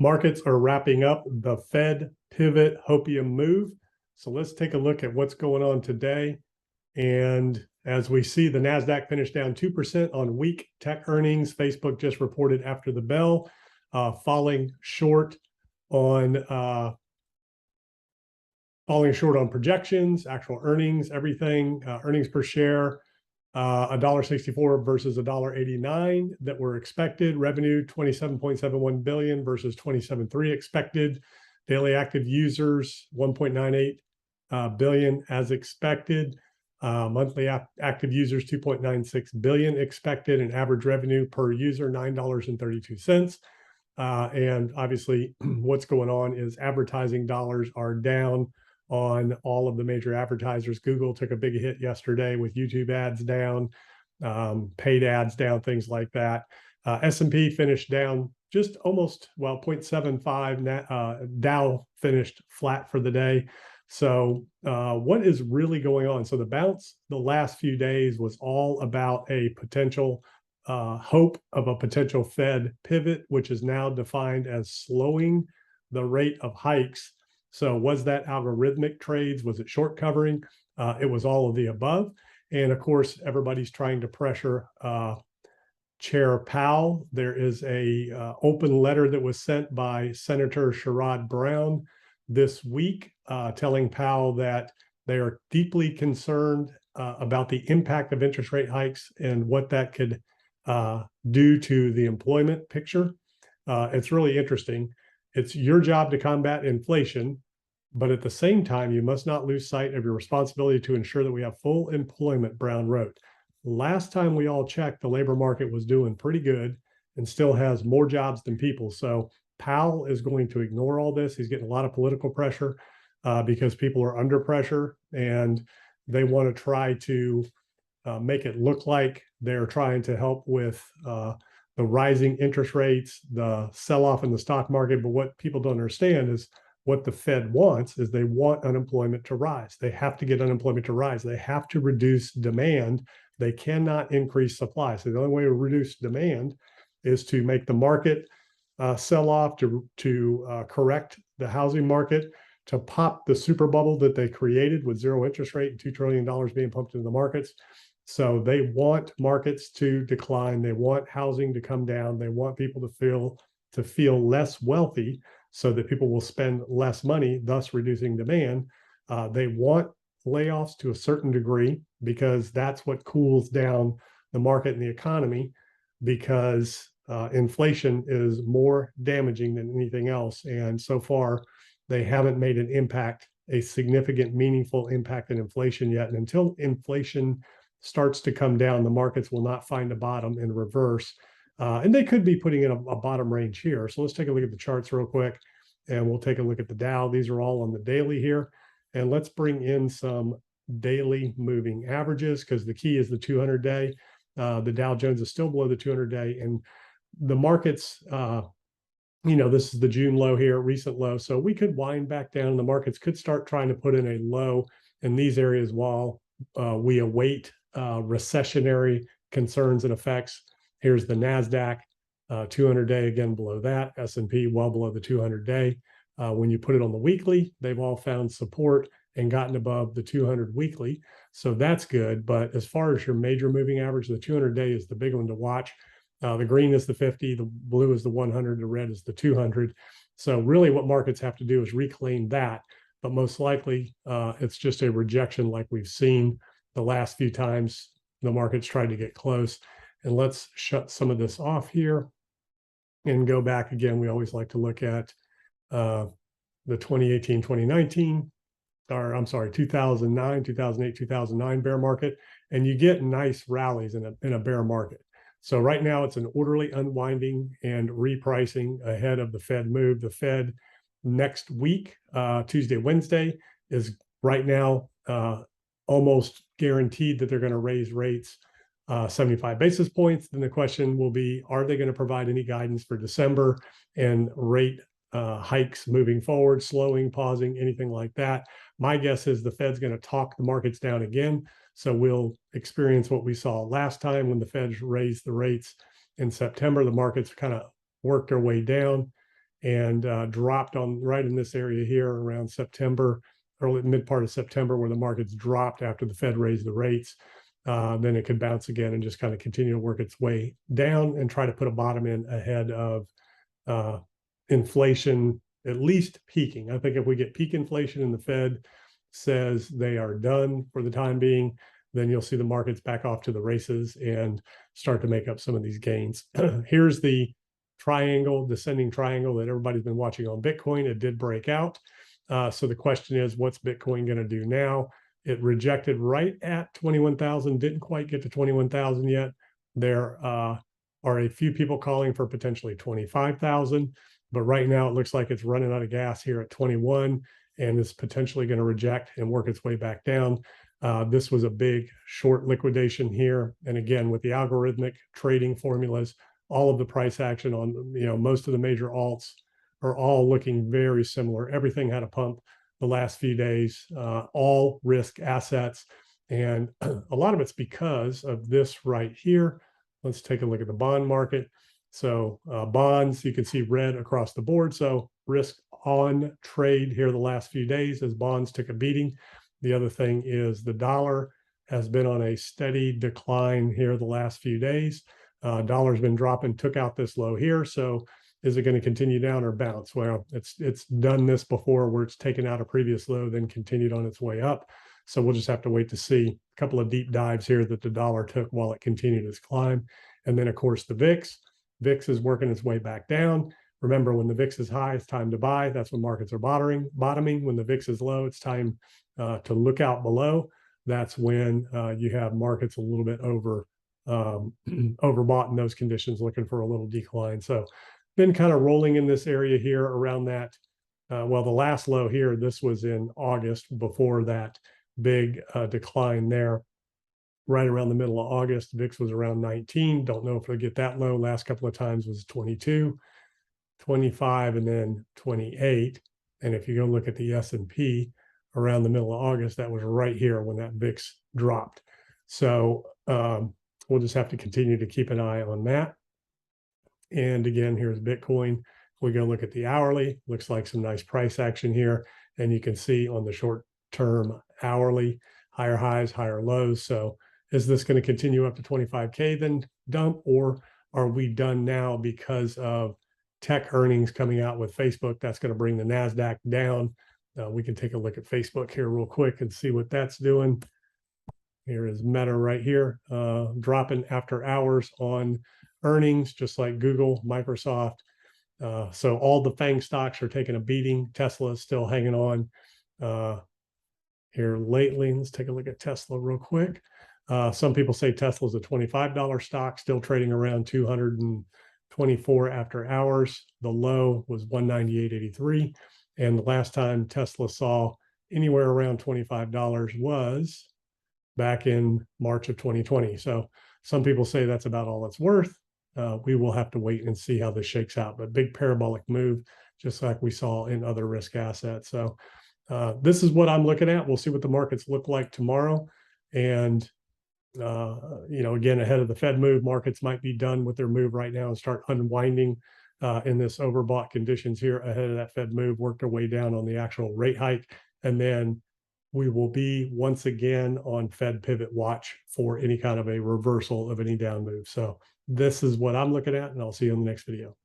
markets are wrapping up the Fed pivot hopium move. So let's take a look at what's going on today. And as we see, the NASDAQ finished down 2% on weak tech earnings. Facebook just reported after the bell, falling short on projections, actual earnings, everything. Earnings per share, $1.64 versus $1.89 that were expected. Revenue, $27.71 billion versus $27.3 expected. Daily active users, 1.98 billion as expected. Monthly active users, 2.96 billion expected, and average revenue per user, $9.32. And obviously, what's going on is advertising dollars are down on all of the major advertisers. Google took a big hit yesterday with YouTube ads down, paid ads down, things like that. S&P finished down just almost, 0.75. Dow finished flat for the day. So what is really going on? So the bounce the last few days was all about a potential hope of a potential Fed pivot, which is now defined as slowing the rate of hikes. So was that algorithmic trades? Was it short covering? It was all of the above. And of course, everybody's trying to pressure Chair Powell. There is a open letter that was sent by Senator Sherrod Brown this week telling Powell that they are deeply concerned about the impact of interest rate hikes and what that could do to the employment picture. It's really interesting. It's your job to combat inflation, but at the same time, you must not lose sight of your responsibility to ensure that we have full employment, Brown wrote. Last time we all checked, the labor market was doing pretty good and still has more jobs than people. So Powell is going to ignore all this. He's getting a lot of political pressure because people are under pressure and they want to try to make it look like they're trying to help with the rising interest rates, the sell-off in the stock market. But what people don't understand is what the Fed wants is they want unemployment to rise. They have to get unemployment to rise. They have to reduce demand. They cannot increase supply. So the only way to reduce demand is to make the market sell off, to correct the housing market, to pop the super bubble that they created with zero interest rate and $2 trillion being pumped into the markets. So they want markets to decline. They want housing to come down. They want people to feel less wealthy so that people will spend less money, thus reducing demand. They want layoffs to a certain degree because that's what cools down the market and the economy, because inflation is more damaging than anything else. And so far, they haven't made an impact, a significant, meaningful impact in inflation yet. And until inflation starts to come down, the markets will not find a bottom and reverse. And they could be putting in a bottom range here. So let's take a look at the charts real quick, and we'll take a look at the Dow. These are all on the daily here. And let's bring in some daily moving averages because the key is the 200-day. The Dow Jones is still below the 200-day. And the markets, this is the June low here, recent low. So we could wind back down. The markets could start trying to put in a low in these areas while we await recessionary concerns and effects. Here's the NASDAQ, 200-day, again below that. S&P well below the 200-day. When you put it on the weekly, they've all found support and gotten above the 200 weekly. So that's good. But as far as your major moving average, the 200-day is the big one to watch. The green is the 50, the blue is the 100, the red is the 200. So really what markets have to do is reclaim that. But most likely it's just a rejection like we've seen the last few times the market's tried to get close. And let's shut some of this off here and go back again. We always like to look at the 2018, 2019, or I'm sorry, 2009, 2008, 2009 bear market, and you get nice rallies in a bear market. So right now it's an orderly unwinding and repricing ahead of the Fed move. The Fed next week, Tuesday, Wednesday, is right now almost guaranteed that they're going to raise rates 75 basis points. Then the question will be, are they going to provide any guidance for December and rate hikes moving forward, slowing, pausing, anything like that? My guess is the Fed's going to talk the markets down again. So we'll experience what we saw last time when the Fed raised the rates in September. The markets kind of worked their way down. and dropped on right in this area here around September, early mid part of September, where the markets dropped after the Fed raised the rates. Then it could bounce again and just kind of continue to work its way down and try to put a bottom in ahead of uh, inflation at least peaking. I think if we get peak inflation and the Fed says they are done for the time being, then you'll see the markets back off to the races and start to make up some of these gains. Here's the triangle, descending triangle that everybody's been watching on Bitcoin. It did break out. So the question is, what's Bitcoin going to do now? It rejected right at 21,000, didn't quite get to 21,000 yet. There are a few people calling for potentially 25,000, but right now it looks like it's running out of gas here at 21 and is potentially going to reject and work its way back down. This was a big short liquidation here. And again, with the algorithmic trading formulas, all of the price action on, most of the major alts are all looking very similar. Everything had a pump the last few days, all risk assets. And a lot of it's because of this right here. Let's take a look at the bond market. So bonds, you can see red across the board. So risk on trade here the last few days as bonds took a beating. The other thing is the dollar has been on a steady decline here the last few days. Dollar's been dropping, took out this low here. So is it going to continue down or bounce? Well, it's done this before where it's taken out a previous low, then continued on its way up. So we'll just have to wait to see. A couple of deep dives here that the dollar took while it continued its climb. And then, of course, the VIX. VIX is working its way back down. Remember, when the VIX is high, it's time to buy. That's when markets are bottoming. When the VIX is low, it's time to look out below. That's when you have markets a little bit overbought in those conditions, looking for a little decline. So been kind of rolling in this area here around that. Well, the last low here, this was in August before that big decline there. Right around the middle of August, VIX was around 19. Don't know if it'll get that low. Last couple of times was 22, 25, and then 28. And if you go look at the S&P around the middle of August, that was right here when that VIX dropped. So we'll just have to continue to keep an eye on that. And again, here's Bitcoin. We go look at the hourly, looks like some nice price action here. And you can see on the short term hourly, higher highs, higher lows. So is this going to continue up to 25K then dump, or are we done now because of tech earnings coming out with Facebook? That's going to bring the NASDAQ down. We can take a look at Facebook here real quick and see what that's doing. Here is Meta right here, dropping after hours on earnings, just like Google, Microsoft. So all the FANG stocks are taking a beating. Tesla is still hanging on here lately. Let's take a look at Tesla real quick. Some people say Tesla is a $25 stock, still trading around 224 after hours. The low was 198.83. And the last time Tesla saw anywhere around $25 was back in March of 2020. So some people say that's about all it's worth. We will have to wait and see how this shakes out, but big parabolic move, just like we saw in other risk assets. So this is what I'm looking at. We'll see what the markets look like tomorrow. And, again, ahead of the Fed move, markets might be done with their move right now and start unwinding in this overbought conditions here ahead of that Fed move, work their way down on the actual rate hike. And then we will be once again on Fed pivot watch for any kind of a reversal of any down move. So this is what I'm looking at, and I'll see you in the next video.